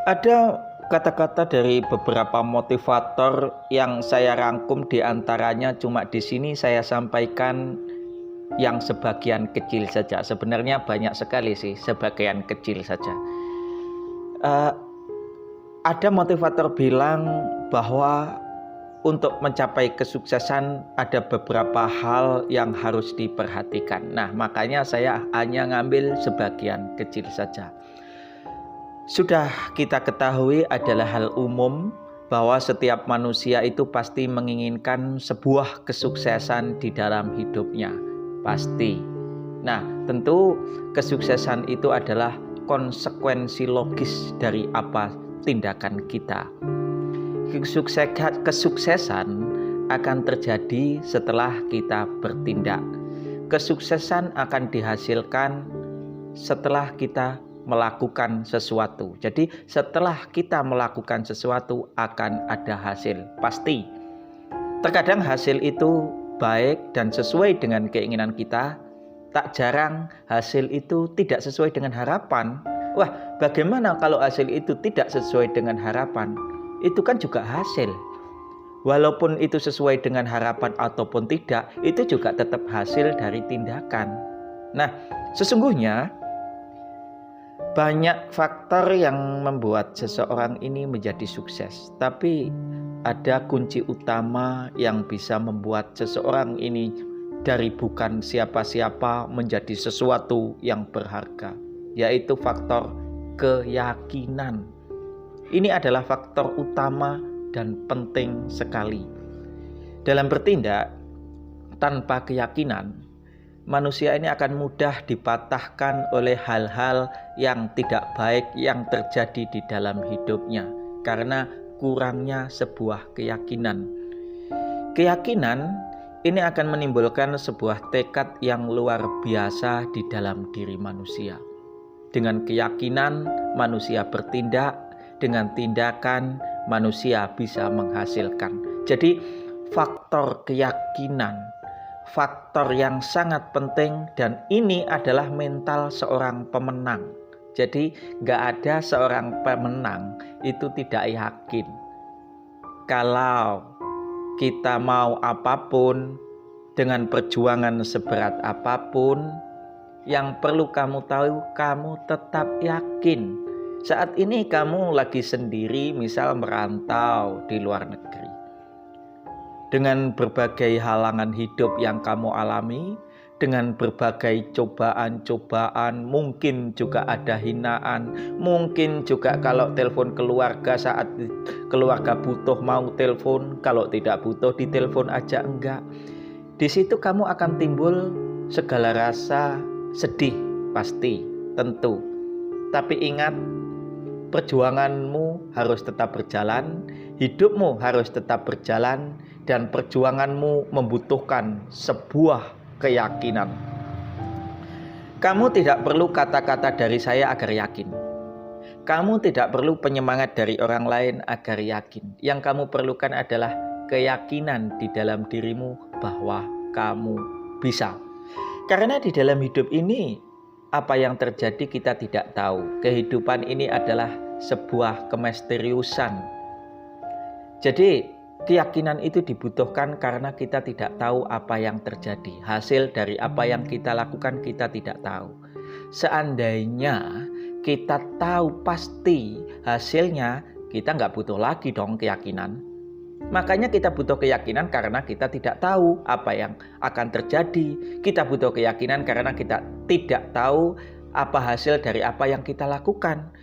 Ada kata-kata dari beberapa motivator yang saya rangkum, di antaranya cuma di sini saya sampaikan yang sebagian kecil saja. Sebenarnya banyak sekali sih, sebagian kecil saja. Ada motivator bilang bahwa untuk mencapai kesuksesan ada beberapa hal yang harus diperhatikan. Nah, makanya saya hanya ngambil sebagian kecil saja. Sudah kita ketahui adalah hal umum bahwa setiap manusia itu pasti menginginkan sebuah kesuksesan di dalam hidupnya. Pasti. Nah, tentu kesuksesan itu adalah konsekuensi logis dari apa tindakan kita. Kesuksesan akan terjadi setelah kita bertindak. Kesuksesan akan dihasilkan setelah kita melakukan sesuatu. Jadi setelah kita melakukan sesuatu akan ada hasil, pasti. Terkadang hasil itu baik dan sesuai dengan keinginan kita. Tak jarang hasil itu tidak sesuai dengan harapan. Wah, bagaimana kalau hasil itu tidak sesuai dengan harapan? Itu kan juga hasil. Walaupun itu sesuai dengan harapan ataupun tidak, itu juga tetap hasil dari tindakan. Nah, sesungguhnya banyak faktor yang membuat seseorang ini menjadi sukses. Tapi ada kunci utama yang bisa membuat seseorang ini dari bukan siapa-siapa menjadi sesuatu yang berharga, yaitu faktor keyakinan. Ini adalah faktor utama dan penting sekali. Dalam bertindak tanpa keyakinan, manusia ini akan mudah dipatahkan oleh hal-hal yang tidak baik yang terjadi di dalam hidupnya karena kurangnya sebuah keyakinan. Keyakinan ini akan menimbulkan sebuah tekad yang luar biasa di dalam diri manusia. Dengan keyakinan manusia bertindak, dengan tindakan manusia bisa menghasilkan. Jadi faktor keyakinan, faktor yang sangat penting, dan ini adalah mental seorang pemenang. Jadi gak ada seorang pemenang itu tidak yakin. Kalau kita mau apapun, dengan perjuangan seberat apapun, yang perlu kamu tahu, kamu tetap yakin. Saat ini kamu lagi sendiri, misal merantau di luar negeri. Dengan berbagai halangan hidup yang kamu alami, dengan berbagai cobaan-cobaan, mungkin juga ada hinaan, mungkin juga kalau telepon keluarga saat keluarga butuh mau telepon, kalau tidak butuh ditelepon aja enggak. Di situ kamu akan timbul segala rasa sedih, pasti, tentu. Tapi ingat, perjuanganmu harus tetap berjalan, hidupmu harus tetap berjalan, dan perjuanganmu membutuhkan sebuah keyakinan. Kamu tidak perlu kata-kata dari saya agar yakin. Kamu tidak perlu penyemangat dari orang lain agar yakin. Yang kamu perlukan adalah keyakinan di dalam dirimu bahwa kamu bisa. Karena di dalam hidup ini, apa yang terjadi kita tidak tahu. Kehidupan ini adalah sebuah kemisteriusan. Jadi keyakinan itu dibutuhkan karena kita tidak tahu apa yang terjadi. Hasil dari apa yang kita lakukan kita tidak tahu. Seandainya kita tahu pasti hasilnya, kita nggak butuh lagi dong keyakinan. Makanya kita butuh keyakinan karena kita tidak tahu apa yang akan terjadi. Kita butuh keyakinan karena kita tidak tahu apa hasil dari apa yang kita lakukan.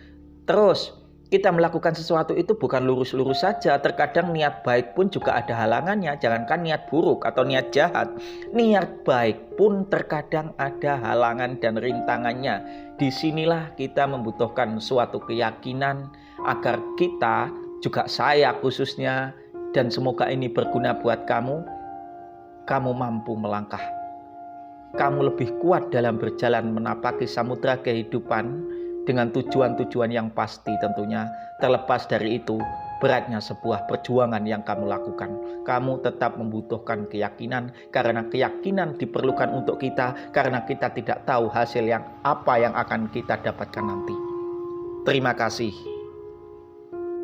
Terus kita melakukan sesuatu itu bukan lurus-lurus saja. Terkadang niat baik pun juga ada halangannya. Jangankan niat buruk atau niat jahat, niat baik pun terkadang ada halangan dan rintangannya. Disinilah kita membutuhkan suatu keyakinan agar kita, juga saya khususnya, dan semoga ini berguna buat kamu, kamu mampu melangkah. Kamu lebih kuat dalam berjalan menapaki samudra kehidupan dengan tujuan-tujuan yang pasti tentunya. Terlepas dari itu, beratnya sebuah perjuangan yang kamu lakukan, kamu tetap membutuhkan keyakinan, karena keyakinan diperlukan untuk kita, karena kita tidak tahu hasil yang apa yang akan kita dapatkan nanti. Terima kasih.